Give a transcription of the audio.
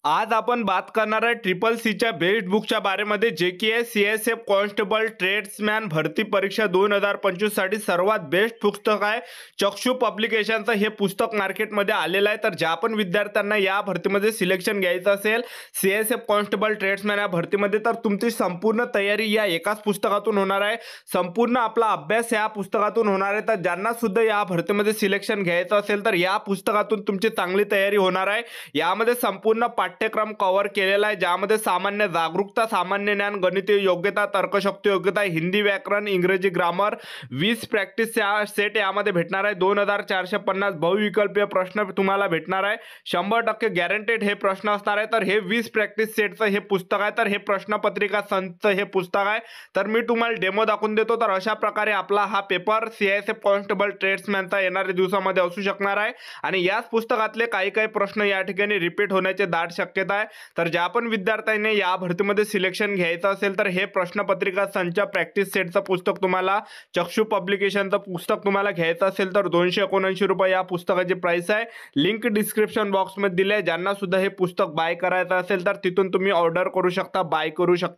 आज आपण बात करणार आहे ट्रिपल सीच्या बेस्ट बुकच्या बारेमध्ये, जे की आहे सीएसएफ कॉन्स्टेबल ट्रेड्समॅन भरती परीक्षा 2025 साठी सर्वात बेस्ट पुस्तक आहे. चक्षु पब्लिकेशनचं हे पुस्तक मार्केटमध्ये आलेलं आहे. तर ज्या पण विद्यार्थ्यांना या भरतीमध्ये सिलेक्शन घ्यायचं असेल सीएसएफ कॉन्स्टेबल ट्रेड्समॅन या भरतीमध्ये, तर तुमची संपूर्ण तयारी या एकाच पुस्तकातून होणार आहे. संपूर्ण आपला अभ्यास या पुस्तकातून होणार आहे. तर ज्यांना सुद्धा या भरतीमध्ये सिलेक्शन घ्यायचं असेल तर या पुस्तकातून तुमची चांगली तयारी होणार आहे. यामध्ये संपूर्ण पाठ्यक्रम कव्हर केलेला आहे, ज्यामध्ये सामान्य जागरूकता, सामान्य ज्ञान, गणितीय योग्यता, तर्कशक्ती योग्यता, हिंदी व्याकरण, इंग्रजी ग्रामर, 20 प्रॅक्टिस सेट यामध्ये भेटणार आहे. 2450 बहुविकल्पीय प्रश्न तुम्हाला भेटणार आहे. 100% गॅरंटेड हे प्रश्न असणार आहे. तर हे 20 प्रॅक्टिस सेटचं हे पुस्तक आहे. तर हे प्रश्नपत्रिका संच हे पुस्तक आहे. तर मी तुम्हाला डेमो दाखवून देतो. तर अशा प्रकारे आपला हा पेपर सीआयएसएफ कॉन्स्टेबल ट्रेड्समॅनचा येणाऱ्या दिवसामध्ये असू शकणार आहे. आणि याच पुस्तकातले काही प्रश्न या ठिकाणी रिपीट होण्याचे दाट शक्यता आहे. तर ज्या पण विद्यार्थ्यांनी या भरतीमध्ये सिलेक्शन घ्यायचं असेल तर हे प्रश्नपत्रिका संच प्रॅक्टिस सेटचं पुस्तक तुम्हाला, चक्षु पब्लिकेशनचं पुस्तक तुम्हाला घ्यायचं असेल तर 279 रुपये या पुस्तकाची प्राइस आहे. लिंक डिस्क्रिप्शन बॉक्समध्ये दिली आहे. ज्यांना सुद्धा हे पुस्तक बाय करायचं असेल तर तिथून तुम्ही ऑर्डर करू शकता, बाय करू शकता.